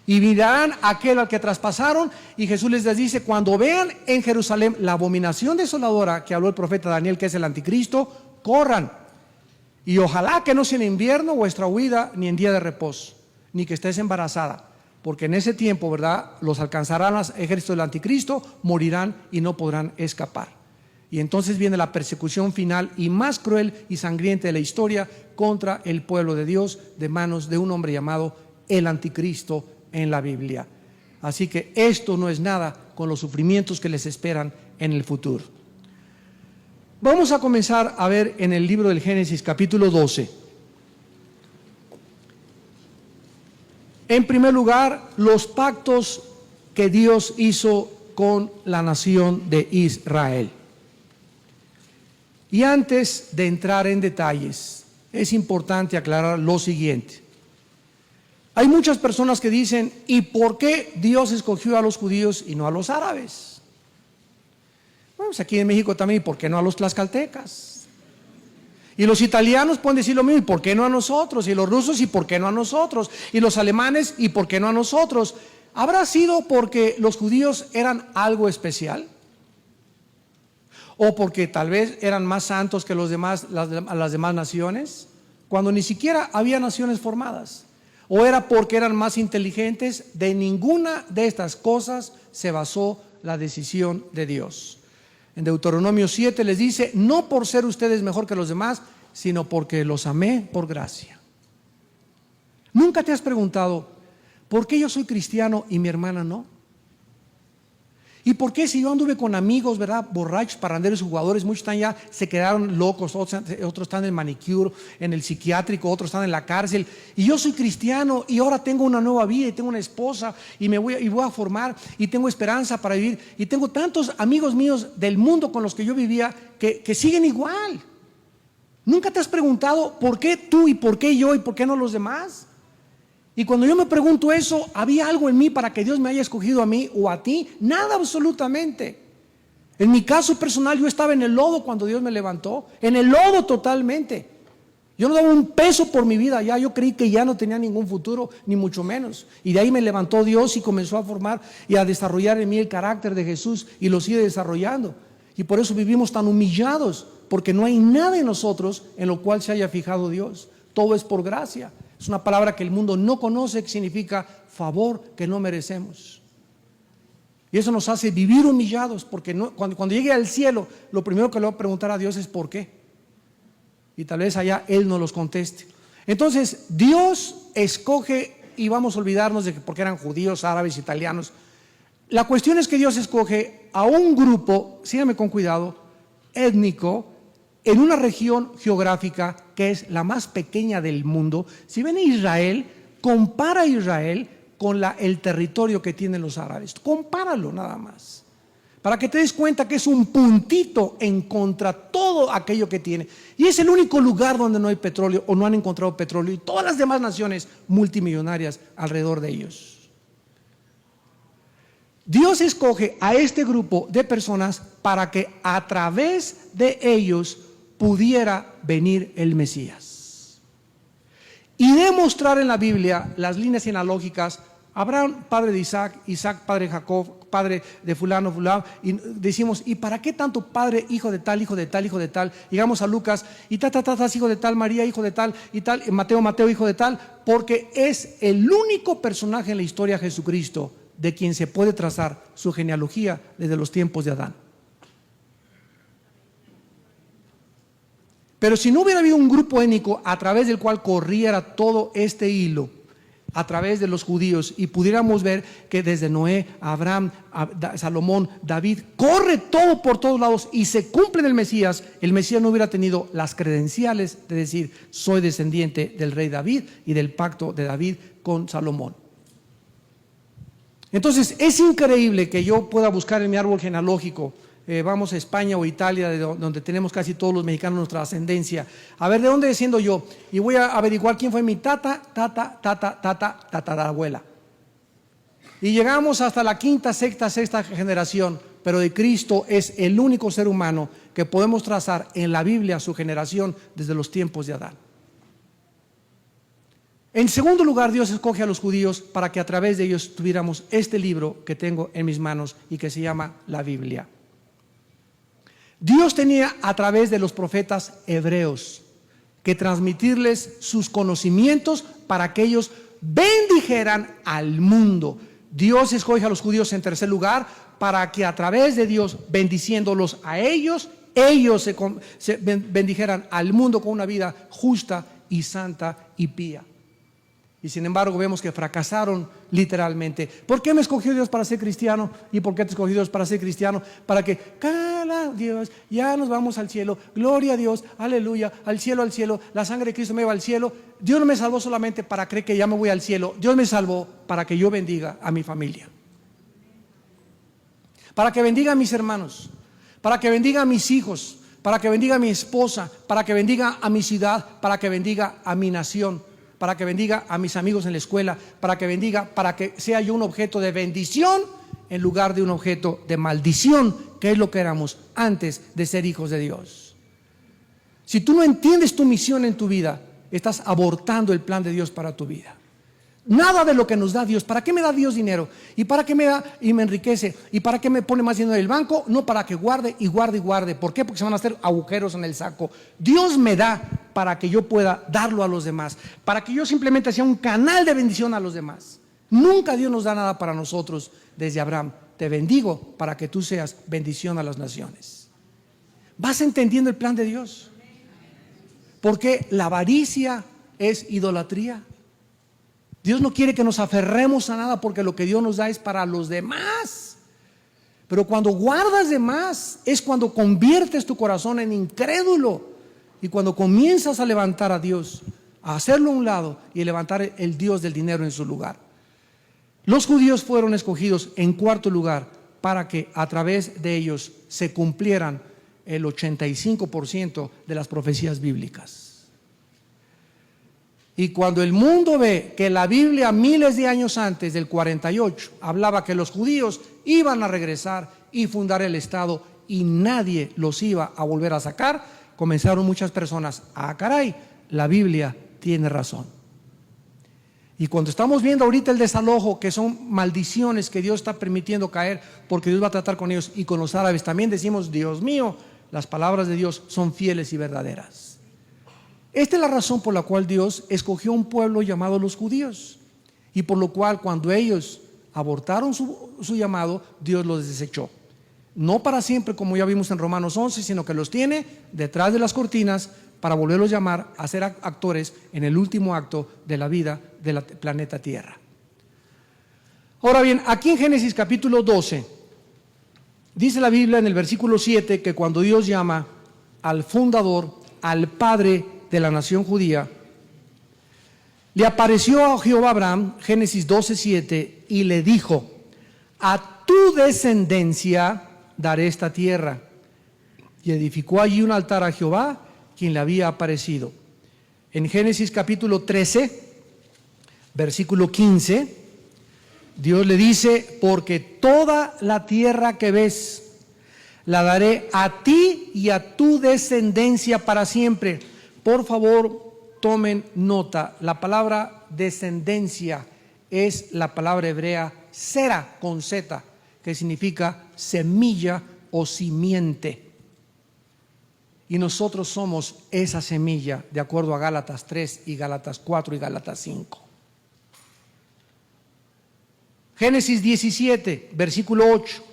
Y mirarán aquel al que traspasaron, y Jesús les dice: cuando vean en Jerusalén la abominación desoladora que habló el profeta Daniel, que es el anticristo, corran. Y ojalá que no sea en invierno vuestra huida, ni en día de reposo, ni que estés embarazada, porque en ese tiempo, ¿verdad?, los alcanzarán los ejércitos del anticristo, morirán y no podrán escapar. Y entonces viene la persecución final y más cruel y sangrienta de la historia contra el pueblo de Dios, de manos de un hombre llamado el anticristo en la Biblia. Así que esto no es nada con los sufrimientos que les esperan en el futuro. Vamos a comenzar a ver en el libro del Génesis, capítulo 12. En primer lugar, los pactos que Dios hizo con la nación de Israel. Y antes de entrar en detalles, es importante aclarar lo siguiente. Hay muchas personas que dicen: ¿y por qué Dios escogió a los judíos y no a los árabes? Bueno, pues aquí en México también: ¿y por qué no a los tlaxcaltecas? Y los italianos pueden decir lo mismo: ¿y por qué no a nosotros? Y los rusos: ¿y por qué no a nosotros? Y los alemanes: ¿y por qué no a nosotros? ¿Habrá sido porque los judíos eran algo especial? ¿O porque tal vez eran más santos que los demás, las demás naciones, cuando ni siquiera había naciones formadas? ¿O era porque eran más inteligentes? De ninguna de estas cosas se basó la decisión de Dios. En Deuteronomio 7 les dice: no por ser ustedes mejor que los demás, sino porque los amé por gracia. ¿Nunca te has preguntado por qué yo soy cristiano y mi hermana no? ¿Y por qué si yo anduve con amigos, verdad, borrachos, parranderos, jugadores, muchos están ya, se quedaron locos, otros están en el manicure, en el psiquiátrico, otros están en la cárcel, y yo soy cristiano y ahora tengo una nueva vida y tengo una esposa y voy a formar y tengo esperanza para vivir, y tengo tantos amigos míos del mundo con los que yo vivía que siguen igual? ¿Nunca te has preguntado por qué tú y por qué yo y por qué no los demás? Y cuando yo me pregunto eso, ¿había algo en mí para que Dios me haya escogido a mí o a ti? Nada, absolutamente. En mi caso personal, yo estaba en el lodo cuando Dios me levantó, en el lodo totalmente. Yo no daba un peso por mi vida ya, yo creí que ya no tenía ningún futuro, ni mucho menos. Y de ahí me levantó Dios y comenzó a formar y a desarrollar en mí el carácter de Jesús, y lo sigue desarrollando. Y por eso vivimos tan humillados, porque no hay nada en nosotros en lo cual se haya fijado Dios. Todo es por gracia. Es una palabra que el mundo no conoce, que significa favor que no merecemos. Y eso nos hace vivir humillados, porque cuando llegue al cielo, lo primero que le voy a preguntar a Dios es ¿por qué? Y tal vez allá Él nos los conteste. Entonces, Dios escoge, y vamos a olvidarnos de que porque eran judíos, árabes, italianos. La cuestión es que Dios escoge a un grupo, síganme con cuidado, étnico, en una región geográfica que es la más pequeña del mundo. Si ven Israel, compara a Israel con el territorio que tienen los árabes, compáralo nada más. para que te des cuenta que es un puntito en contra todo aquello que tiene. Y es el único lugar donde no hay petróleo o no han encontrado petróleo, y todas las demás naciones multimillonarias alrededor de ellos. Dios escoge a este grupo de personas para que a través de ellos pudiera venir el Mesías y demostrar en la Biblia las líneas genealógicas. Abraham, padre de Isaac, Isaac, padre de Jacob, padre de fulano, fulano, y decimos, ¿y para qué tanto padre, hijo de tal, hijo de tal, hijo de tal? Llegamos a Lucas, y hijo de tal, María, hijo de tal, y tal, Mateo, hijo de tal, porque es el único personaje en la historia de Jesucristo de quien se puede trazar su genealogía desde los tiempos de Adán. Pero si no hubiera habido un grupo étnico a través del cual corriera todo este hilo, a través de los judíos, y pudiéramos ver que desde Noé, Abraham, Salomón, David, corre todo por todos lados y se cumple en el Mesías no hubiera tenido las credenciales de decir, soy descendiente del rey David y del pacto de David con Salomón. Entonces es increíble que yo pueda buscar en mi árbol genealógico, vamos a España o Italia, donde tenemos casi todos los mexicanos nuestra ascendencia, a ver de dónde desciendo yo, y voy a averiguar quién fue mi tatarabuela. Y llegamos hasta la quinta, sexta generación, pero de Cristo es el único ser humano que podemos trazar en la Biblia su generación desde los tiempos de Adán. En segundo lugar, Dios escoge a los judíos para que a través de ellos tuviéramos este libro que tengo en mis manos y que se llama la Biblia. Dios tenía a través de los profetas hebreos que transmitirles sus conocimientos para que ellos bendijeran al mundo. Dios escoge a los judíos en tercer lugar para que a través de Dios, bendiciéndolos a ellos se bendijeran al mundo con una vida justa y santa y pía. Y sin embargo vemos que fracasaron literalmente. ¿Por qué me escogió Dios para ser cristiano? ¿Y por qué te escogió Dios para ser cristiano? Para que, cara Dios, ya nos vamos al cielo, gloria a Dios, aleluya, al cielo, la sangre de Cristo me va al cielo. Dios no me salvó solamente para creer que ya me voy al cielo, Dios me salvó para que yo bendiga a mi familia, para que bendiga a mis hermanos, para que bendiga a mis hijos, para que bendiga a mi esposa, para que bendiga a mi ciudad, para que bendiga a mi nación, para que bendiga a mis amigos en la escuela, para que sea yo un objeto de bendición en lugar de un objeto de maldición, que es lo que éramos antes de ser hijos de Dios. Si tú no entiendes tu misión en tu vida, estás abortando el plan de Dios para tu vida. Nada de lo que nos da Dios. ¿Para qué me da Dios dinero? ¿Y para qué me da y me enriquece? ¿Y para qué me pone más dinero en el banco? No, para que guarde y guarde y guarde. ¿Por qué? Porque se van a hacer agujeros en el saco. Dios me da para que yo pueda darlo a los demás, para que yo simplemente sea un canal de bendición a los demás. Nunca Dios nos da nada para nosotros desde Abraham. Te bendigo para que tú seas bendición a las naciones. ¿Vas entendiendo el plan de Dios? Porque la avaricia es idolatría. Dios no quiere que nos aferremos a nada, porque lo que Dios nos da es para los demás. Pero cuando guardas de más es cuando conviertes tu corazón en incrédulo, y cuando comienzas a levantar a Dios, a hacerlo a un lado y levantar el Dios del dinero en su lugar. Los judíos fueron escogidos en cuarto lugar para que a través de ellos se cumplieran el 85% de las profecías bíblicas. Y cuando el mundo ve que la Biblia miles de años antes del 48 hablaba que los judíos iban a regresar y fundar el Estado y nadie los iba a volver a sacar, comenzaron muchas personas, caray, la Biblia tiene razón. Y cuando estamos viendo ahorita el desalojo, que son maldiciones que Dios está permitiendo caer porque Dios va a tratar con ellos y con los árabes, también decimos, Dios mío, las palabras de Dios son fieles y verdaderas. Esta es la razón por la cual Dios escogió un pueblo llamado los judíos, y por lo cual cuando ellos abortaron su llamado, Dios los desechó. No para siempre, como ya vimos en Romanos 11, sino que los tiene detrás de las cortinas para volverlos a llamar a ser actores en el último acto de la vida del planeta Tierra. Ahora bien, aquí en Génesis capítulo 12, dice la Biblia en el versículo 7 que cuando Dios llama al fundador, al padre de la nación judía, le apareció a Jehová Abraham, Génesis 12:7, y le dijo: a tu descendencia daré esta tierra. Y edificó allí un altar a Jehová, quien le había aparecido. En Génesis capítulo 13, versículo 15, Dios le dice: porque toda la tierra que ves la daré a ti y a tu descendencia para siempre. Por favor, tomen nota. La palabra descendencia es la palabra hebrea sera con Z, que significa semilla o simiente. Y nosotros somos esa semilla, de acuerdo a Gálatas 3 y Gálatas 4 y Gálatas 5. Génesis 17, versículo 8.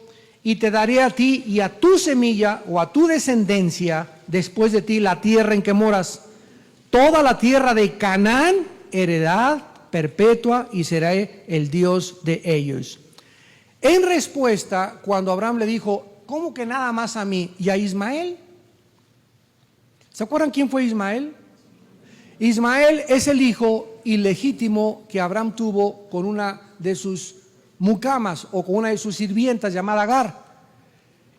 Y te daré a ti y a tu semilla o a tu descendencia después de ti la tierra en que moras, toda la tierra de Canaán, heredad perpetua, y seré el Dios de ellos. En respuesta, cuando Abraham le dijo: ¿cómo que nada más a mí y a Ismael? ¿Se acuerdan quién fue Ismael? Ismael es el hijo ilegítimo que Abraham tuvo con una de sus mucamas o con una de sus sirvientas llamada Agar.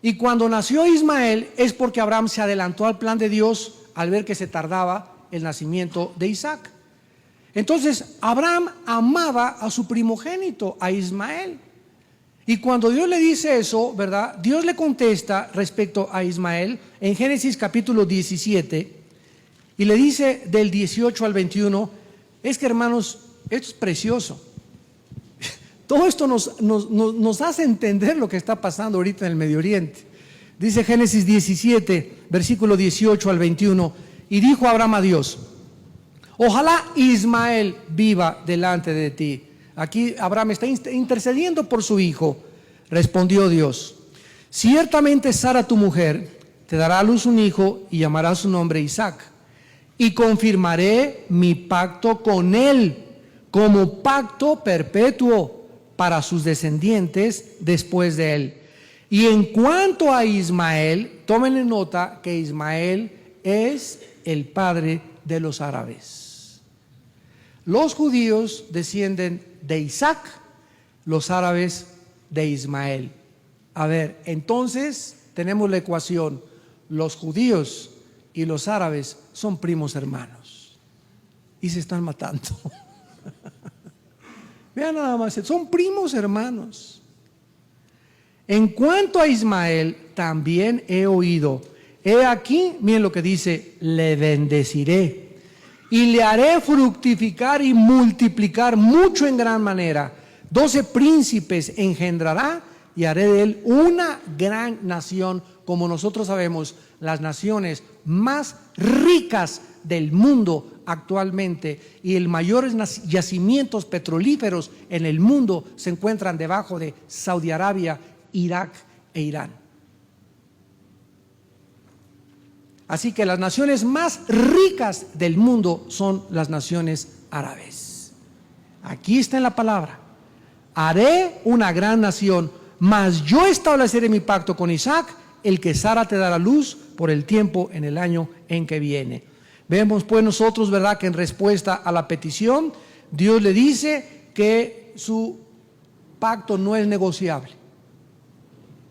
Y cuando nació Ismael es porque Abraham se adelantó al plan de Dios al ver que se tardaba el nacimiento de Isaac. Entonces Abraham amaba a su primogénito, a Ismael. Y cuando Dios le dice eso, ¿verdad? Dios le contesta respecto a Ismael en Génesis capítulo 17 y le dice del 18 al 21, es que, hermanos, esto es precioso. Todo esto nos hace entender lo que está pasando ahorita en el Medio Oriente. Dice Génesis 17, versículo 18 al 21, y dijo Abraham a Dios: ojalá Ismael viva delante de ti. Aquí Abraham está intercediendo por su hijo. Respondió Dios: ciertamente Sara tu mujer te dará a luz un hijo y llamará su nombre Isaac. Y confirmaré mi pacto con él como pacto perpetuo para sus descendientes después de él. Y en cuanto a Ismael, tomen nota que Ismael es el padre de los árabes. Los judíos descienden de Isaac, los árabes de Ismael. A ver, entonces tenemos la ecuación: los judíos y los árabes son primos hermanos y se están matando. Vean nada más, son primos hermanos. En cuanto a Ismael, también he oído, he aquí, miren lo que dice: le bendeciré y le haré fructificar y multiplicar mucho en gran manera. 12 príncipes engendrará y haré de él una gran nación. Como nosotros sabemos, las naciones más ricas del mundo actualmente y el mayores yacimientos petrolíferos en el mundo se encuentran debajo de Saudi Arabia, Irak e Irán. Así que las naciones más ricas del mundo son las naciones árabes. Aquí está en la palabra: haré una gran nación, mas yo estableceré mi pacto con Isaac, el que Sara te dará luz por el tiempo en el año en que viene. Vemos pues nosotros, ¿verdad?, que en respuesta a la petición, Dios le dice que su pacto no es negociable.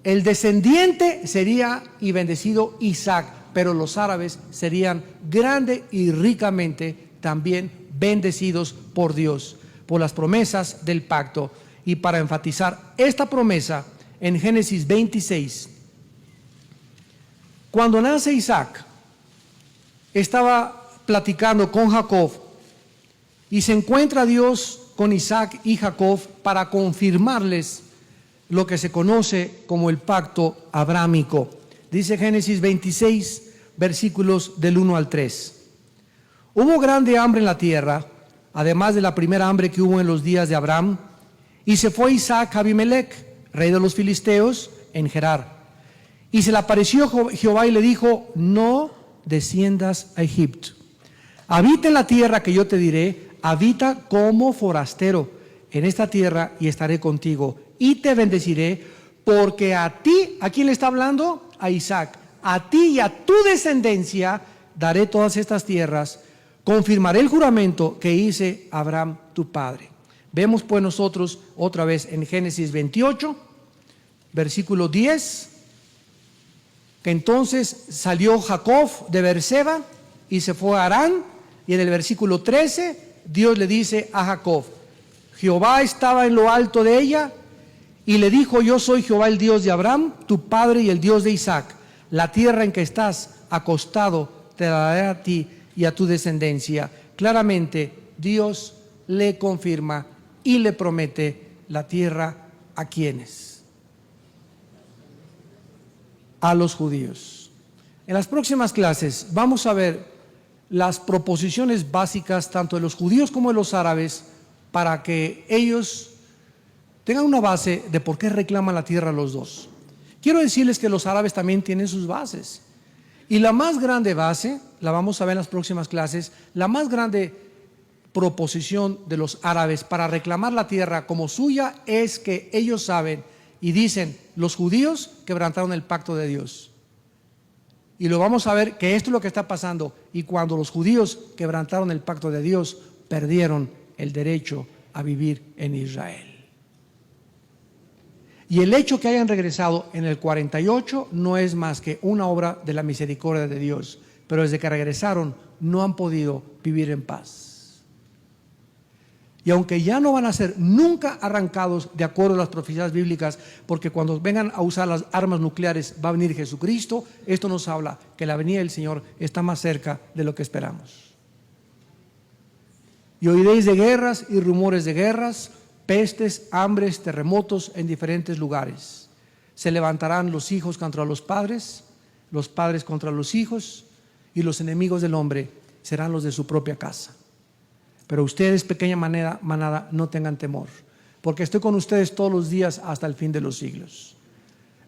El descendiente sería y bendecido Isaac, pero los árabes serían grande y ricamente también bendecidos por Dios, por las promesas del pacto. Y para enfatizar esta promesa, en Génesis 26, cuando nace Isaac, estaba platicando con Jacob y se encuentra Dios con Isaac y Jacob para confirmarles lo que se conoce como el pacto abrámico. Dice Génesis 26, versículos del 1 al 3. Hubo grande hambre en la tierra, además de la primera hambre que hubo en los días de Abraham, y se fue Isaac a Abimelech, rey de los filisteos, en Gerar. Y se le apareció Jehová y le dijo: no desciendas a Egipto, habita en la tierra que yo te diré, habita como forastero en esta tierra y estaré contigo y te bendeciré, porque a ti, ¿a quién le está hablando? A Isaac. A ti y a tu descendencia daré todas estas tierras, confirmaré el juramento que hice a Abraham tu padre. Vemos pues nosotros otra vez en Génesis 28, versículo 10 que entonces salió Jacob de Beerseba y se fue a Harán, y en el versículo 13 Dios le dice a Jacob: Jehová estaba en lo alto de ella y le dijo: yo soy Jehová, el Dios de Abraham, tu padre, y el Dios de Isaac. La tierra en que estás acostado te la daré a ti y a tu descendencia. Claramente Dios le confirma y le promete la tierra. ¿A quiénes? A los judíos. En las próximas clases vamos a ver las proposiciones básicas tanto de los judíos como de los árabes, para que ellos tengan una base de por qué reclaman la tierra los dos. Quiero decirles que los árabes también tienen sus bases, y la más grande base, la vamos a ver en las próximas clases, la más grande proposición de los árabes para reclamar la tierra como suya es que ellos saben y dicen: los judíos quebrantaron el pacto de Dios. Y lo vamos a ver que esto es lo que está pasando, y cuando los judíos quebrantaron el pacto de Dios, perdieron el derecho a vivir en Israel. Y el hecho que hayan regresado en el 48 no es más que una obra de la misericordia de Dios, pero desde que regresaron no han podido vivir en paz. Y aunque ya no van a ser nunca arrancados de acuerdo a las profecías bíblicas, porque cuando vengan a usar las armas nucleares va a venir Jesucristo, esto nos habla que la venida del Señor está más cerca de lo que esperamos. Y oiréis de guerras y rumores de guerras, pestes, hambres, terremotos en diferentes lugares. Se levantarán los hijos contra los padres contra los hijos, y los enemigos del hombre serán los de su propia casa. Pero ustedes, pequeña manada, no tengan temor, porque estoy con ustedes todos los días hasta el fin de los siglos.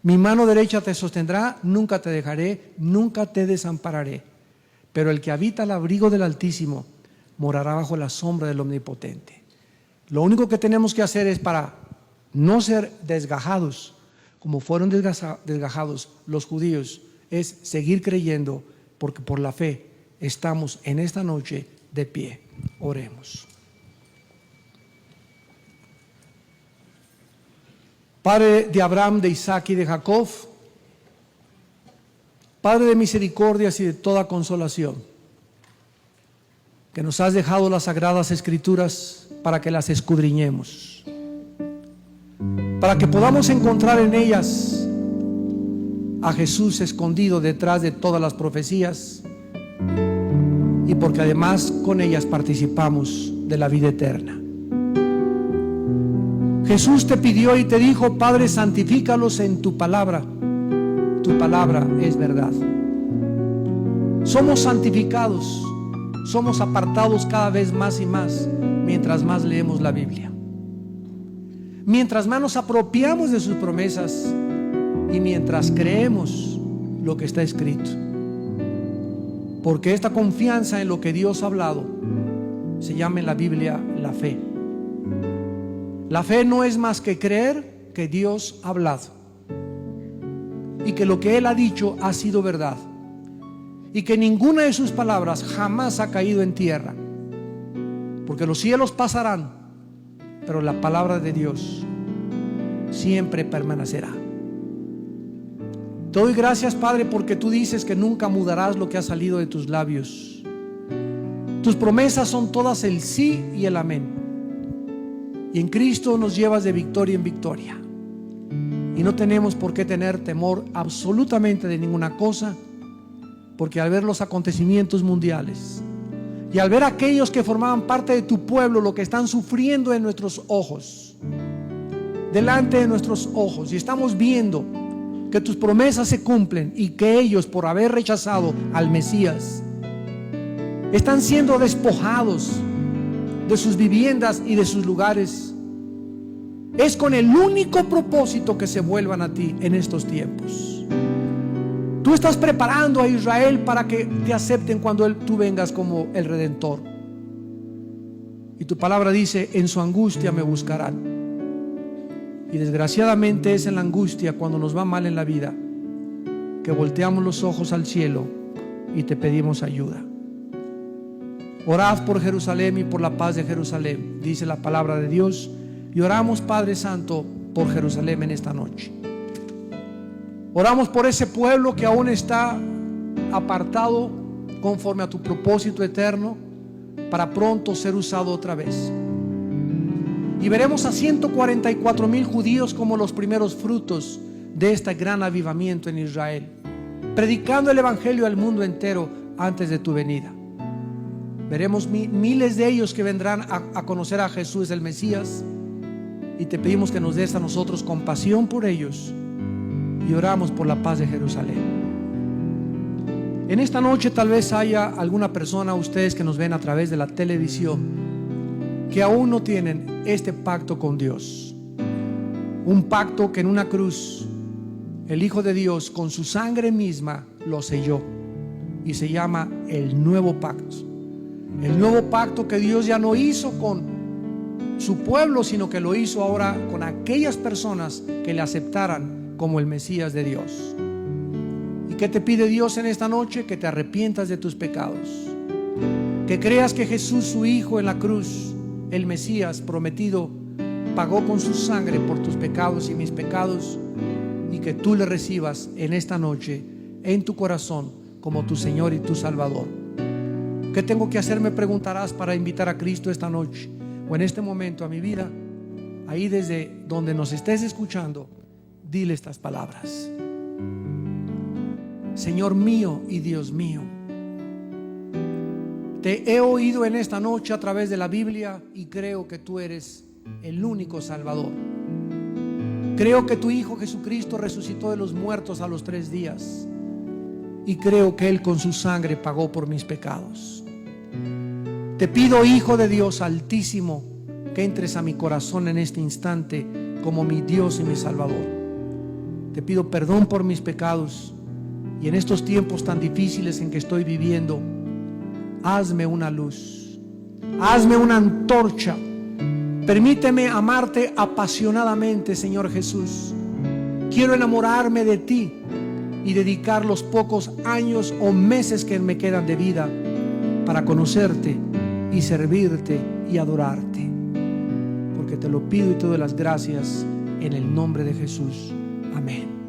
Mi mano derecha te sostendrá, nunca te dejaré, nunca te desampararé. Pero el que habita al abrigo del Altísimo morará bajo la sombra del Omnipotente. Lo único que tenemos que hacer es, para no ser desgajados como fueron desgajados los judíos, es seguir creyendo, porque por la fe estamos en esta noche de pie. Oremos. Padre de Abraham, de Isaac y de Jacob, Padre de misericordias y de toda consolación, que nos has dejado las sagradas escrituras para que las escudriñemos, para que podamos encontrar en ellas a Jesús escondido detrás de todas las profecías, y porque además con ellas participamos de la vida eterna. Jesús te pidió y te dijo: Padre, santifícalos en tu palabra es verdad. Somos santificados, somos apartados cada vez más y más mientras más leemos la Biblia, mientras más nos apropiamos de sus promesas y mientras creemos lo que está escrito. Porque esta confianza en lo que Dios ha hablado se llama en la Biblia la fe. La fe no es más que creer que Dios ha hablado y que lo que Él ha dicho ha sido verdad, y que ninguna de sus palabras jamás ha caído en tierra, porque los cielos pasarán, pero la palabra de Dios siempre permanecerá. Te doy gracias, Padre, porque tú dices que nunca mudarás lo que ha salido de tus labios. Tus promesas son todas el sí y el amén, y en Cristo nos llevas de victoria en victoria, y no tenemos por qué tener temor absolutamente de ninguna cosa, porque al ver los acontecimientos mundiales y al ver a aquellos que formaban parte de tu pueblo lo que están sufriendo en nuestros ojos, delante de nuestros ojos, y estamos viendo que tus promesas se cumplen y que ellos, por haber rechazado al Mesías, están siendo despojados de sus viviendas y de sus lugares, es con el único propósito que se vuelvan a ti en estos tiempos. Tú estás preparando a Israel para que te acepten cuando tú vengas como el Redentor. Y tu palabra dice: en su angustia me buscarán. Y desgraciadamente es en la angustia, cuando nos va mal en la vida, que volteamos los ojos al cielo y te pedimos ayuda. Orad por Jerusalén y por la paz de Jerusalén, dice la palabra de Dios, y oramos, Padre Santo, por Jerusalén en esta noche. Oramos por ese pueblo que aún está apartado conforme a tu propósito eterno para pronto ser usado otra vez. Y veremos a 144,000 judíos como los primeros frutos de este gran avivamiento en Israel, predicando el evangelio al mundo entero antes de tu venida. Veremos miles de ellos que vendrán a conocer a Jesús el Mesías, y te pedimos que nos des a nosotros compasión por ellos, y oramos por la paz de Jerusalén. En esta noche tal vez haya alguna persona, ustedes que nos ven a través de la televisión, que aún no tienen este pacto con Dios. Un pacto que en una cruz el Hijo de Dios con su sangre misma lo selló, y se llama el nuevo pacto. El nuevo pacto que Dios ya no hizo con su pueblo, sino que lo hizo ahora con aquellas personas que le aceptaran como el Mesías de Dios. ¿Y qué te pide Dios en esta noche? Que te arrepientas de tus pecados, que creas que Jesús, su Hijo, en la cruz, el Mesías prometido, pagó con su sangre por tus pecados y mis pecados, y que tú le recibas en esta noche en tu corazón como tu Señor y tu Salvador. ¿Qué tengo que hacer? Me preguntarás, para invitar a Cristo esta noche o en este momento a mi vida. Ahí desde donde nos estés escuchando, dile estas palabras: Señor mío y Dios mío, te he oído en esta noche a través de la Biblia y creo que tú eres el único Salvador. Creo que tu Hijo Jesucristo resucitó de los muertos a los 3 días, y creo que Él con su sangre pagó por mis pecados. Te pido, Hijo de Dios Altísimo, que entres a mi corazón en este instante como mi Dios y mi Salvador. Te pido perdón por mis pecados, y en estos tiempos tan difíciles en que estoy viviendo, hazme una luz, hazme una antorcha. Permíteme amarte apasionadamente, Señor Jesús. Quiero enamorarme de ti y dedicar los pocos años o meses que me quedan de vida para conocerte y servirte y adorarte. Porque te lo pido y te doy las gracias en el nombre de Jesús. Amén.